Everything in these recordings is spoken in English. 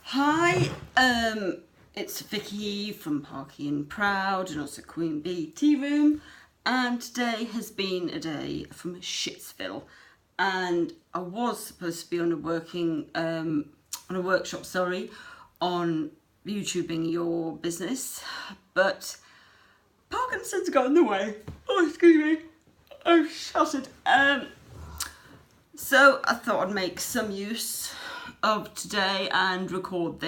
Hi, it's Vicky from Parkieandproud and also Queen Bee Tea Room, and today has been a day from Shitsville, and I was supposed to be on a workshop, on YouTubing your business, but Parkinson's got in the way. Oh, excuse me. Oh, shouted. So I thought I'd make some use of today and record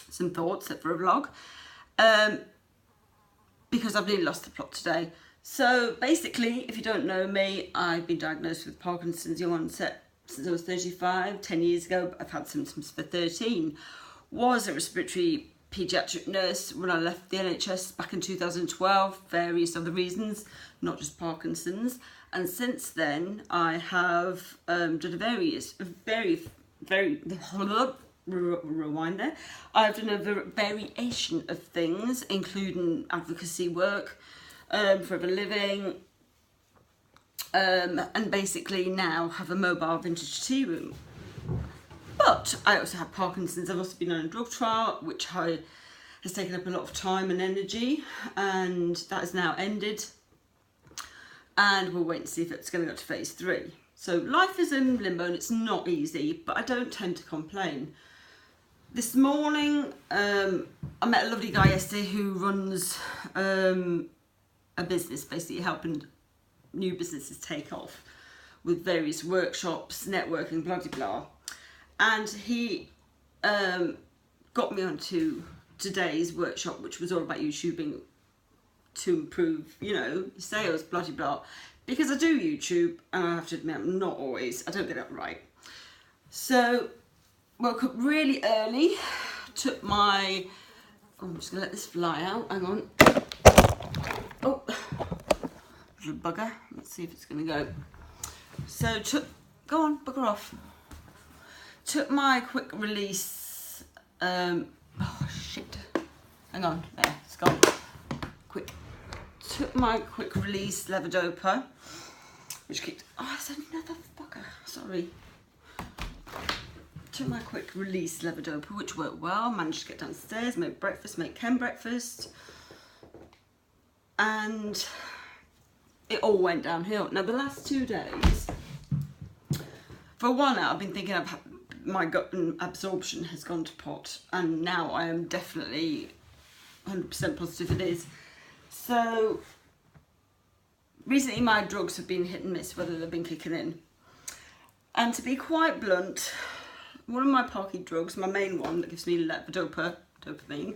some thoughts for a vlog, because I've nearly lost the plot today. So basically, if you don't know me, I've been diagnosed with Parkinson's young onset since I was 35, 10 years ago. I've had symptoms for 13. Was a respiratory paediatric nurse when I left the NHS back in 2012, various other reasons, not just Parkinson's. And since then, I have done rewind there. I've done a variation of things, including advocacy work for a living, and basically now have a mobile vintage tea room. But I also have Parkinson's. I've also been on a drug trial, which has taken up a lot of time and energy, and that has now ended. And we'll wait and see if it's going to go to phase 3. So life is in limbo and it's not easy, but I don't tend to complain. This morning, I met a lovely guy yesterday who runs a business, basically helping new businesses take off with various workshops, networking, blah, blah, blah. And he got me onto today's workshop, which was all about YouTubing to improve, sales, blah, blah, blah. Because I do YouTube, and I have to admit, I'm not always, I don't get it right. So, woke up really early, took my, I'm just going to let this fly out, hang on. Oh, little bugger, let's see if it's going to go. So, go on, bugger off. Took my quick release, oh shit, hang on, there, it's gone. Quick. Took my quick release levodopa, which kicked, oh, it's another fucker, sorry. Took my quick release levodopa, which worked well, managed to get downstairs, make breakfast, make Ken breakfast, and it all went downhill. Now the last 2 days, for a while now, I've been thinking my gut absorption has gone to pot, and now I am definitely 100% positive it is. So, recently my drugs have been hit and miss, whether they've been kicking in. And to be quite blunt, one of my Parky drugs, my main one that gives me dopamine,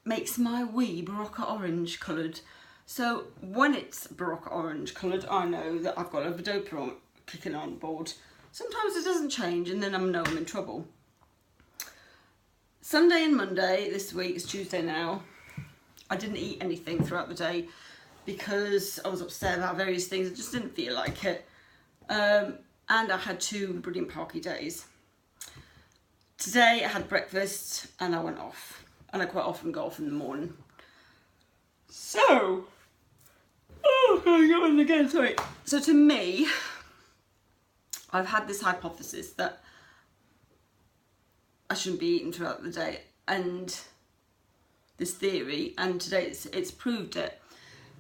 makes my wee Barocca orange coloured. So when it's Barocca orange coloured, I know that I've got levodopa kicking on board. Sometimes it doesn't change, and then I know I'm in trouble. Sunday and Monday this week, it's Tuesday now, I didn't eat anything throughout the day because I was upset about various things. I just didn't feel like it. And I had 2 brilliant Parky days. Today I had breakfast and I went off. And I quite often go off in the morning. So, oh, I got on again, sorry. So to me, I've had this hypothesis that I shouldn't be eating throughout the day, and this theory, and today it's proved it.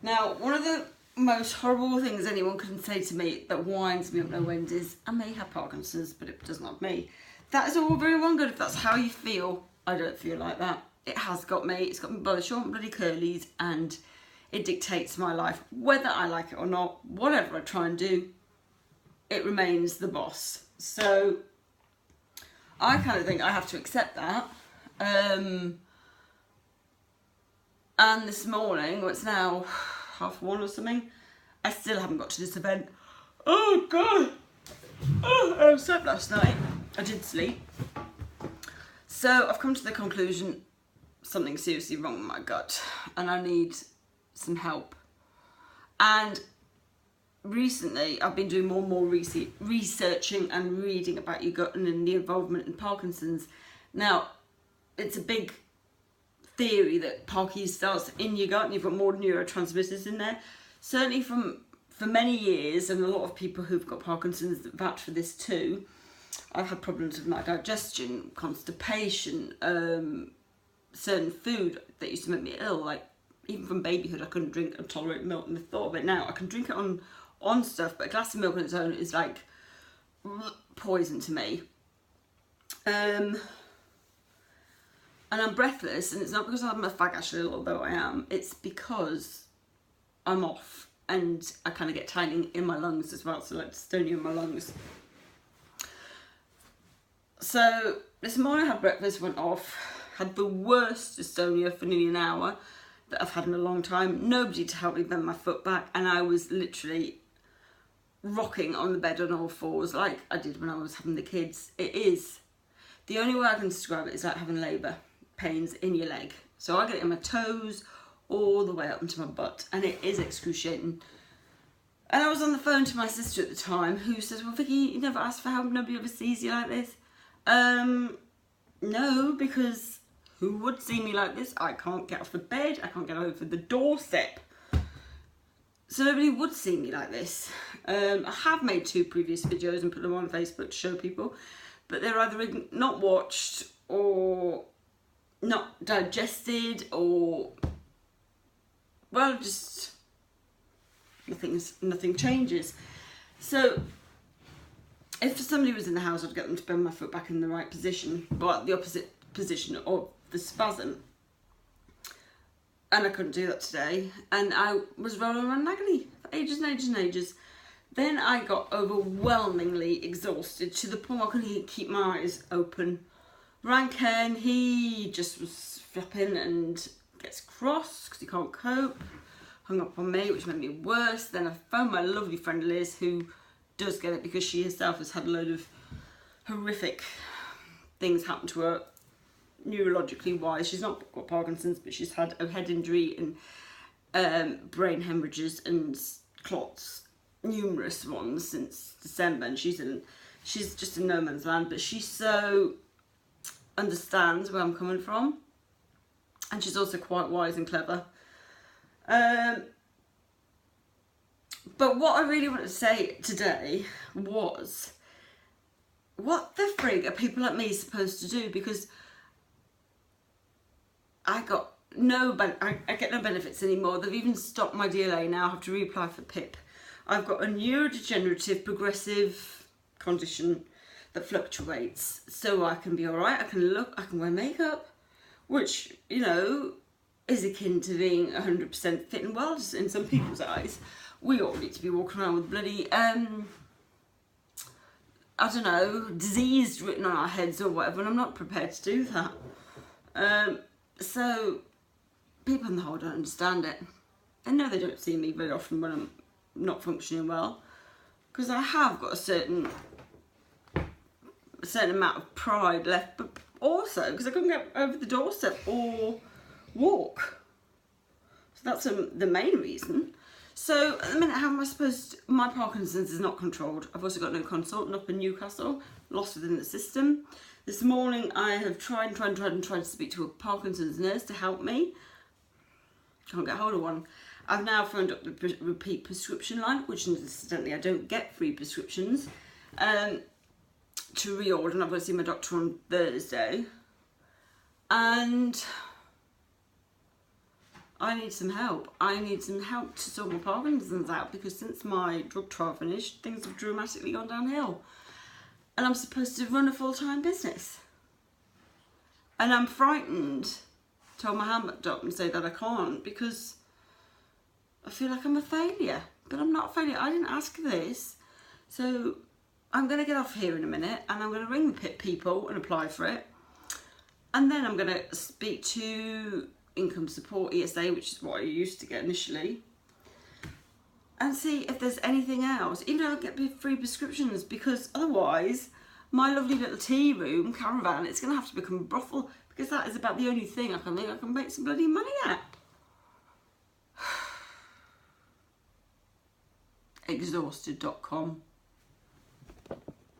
Now, one of the most horrible things anyone can say to me that winds me up no end is, I may have Parkinson's, but it does not have me. That is all very well and good if that's how you feel. I don't feel like that. It has got me. It's got me by the short and bloody curlies, and it dictates my life. Whether I like it or not, whatever I try and do, it remains the boss. So, I kind of think I have to accept that. And this morning, well, it's now 1:30 or something, I still haven't got to this event. Oh God! Oh, I slept last night. I did sleep. So I've come to the conclusion something's seriously wrong with my gut and I need some help. And recently I've been doing more and more researching and reading about your gut and the involvement in Parkinson's. Now, it's a big theory that Parky starts in your gut and you've got more neurotransmitters in there. Certainly for many years, and a lot of people who've got Parkinson's vouch for this too, I've had problems with my digestion, constipation, certain food that used to make me ill, like even from babyhood I couldn't drink and tolerate milk, and the thought of it now, I can drink it on stuff, but a glass of milk on its own is like poison to me. And I'm breathless, and it's not because I'm a fag actually, although I am, it's because I'm off and I kind of get tightening in my lungs as well, so like dystonia in my lungs. So this morning I had breakfast, went off, had the worst dystonia for nearly an hour that I've had in a long time. Nobody to help me bend my foot back, and I was literally rocking on the bed on all fours like I did when I was having the kids. It is, the only way I can describe it is like having labour pains in your leg. So I get it in my toes all the way up into my butt, and it is excruciating. And I was on the phone to my sister at the time, who says, well, Vicky, you never asked for help, nobody ever sees you like this. No, because who would see me like this? I can't get off the bed, I can't get over the doorstep. So nobody would see me like this. I have made 2 previous videos and put them on Facebook to show people, but they're either not watched or not digested, or, well, just nothing changes. So if somebody was in the house, I'd get them to bend my foot back in the right position, but the opposite position of the spasm. And I couldn't do that today, and I was rolling around in agony for ages and ages and ages. Then I got overwhelmingly exhausted to the point I couldn't keep my eyes open. Rang Ken, he just was flipping and gets cross because he can't cope. Hung up on me, which made me worse. Then I phoned my lovely friend Liz, who does get it because she herself has had a load of horrific things happen to her neurologically wise. She's not got Parkinson's, but she's had a head injury and brain hemorrhages and clots, numerous ones since December, and she's just in no man's land, but she so understands where I'm coming from, and she's also quite wise and clever. But what I really wanted to say today was, what the frig are people like me supposed to do? Because I get no benefits anymore. They've even stopped my DLA now. I have to reapply for PIP. I've got a neurodegenerative progressive condition that fluctuates, so I can be alright, I can wear makeup, which, you know, is akin to being 100% fit and well in some people's eyes. We all need to be walking around with bloody, I don't know, disease written on our heads or whatever, and I'm not prepared to do that. So people on the whole don't understand it. I know they don't see me very often when I'm not functioning well, because I have got a certain amount of pride left, but also because I couldn't get over the doorstep or walk. So that's the main reason. So at the minute, how am I supposed to, my Parkinson's is not controlled. I've also got no consultant up in Newcastle, lost within the system. This morning I have tried to speak to a Parkinson's nurse to help me. Can't get hold of one. I've now phoned up the repeat prescription line, which incidentally I don't get free prescriptions, to reorder, and I've got to see my doctor on Thursday. And I need some help. I need some help to sort my Parkinson's out, because since my drug trial finished, things have dramatically gone downhill. And I'm supposed to run a full-time business. And I'm frightened to hold my hand up and say that I can't, because I feel like I'm a failure. But I'm not a failure. I didn't ask for this. So I'm going to get off here in a minute, and I'm going to ring the PIP people and apply for it. And then I'm going to speak to Income Support, ESA, which is what I used to get initially, and see if there's anything else. Even though I get free prescriptions, because otherwise my lovely little tea room caravan, it's going to have to become a brothel, because that is about the only thing I can think I can make some bloody money at. Exhausted.com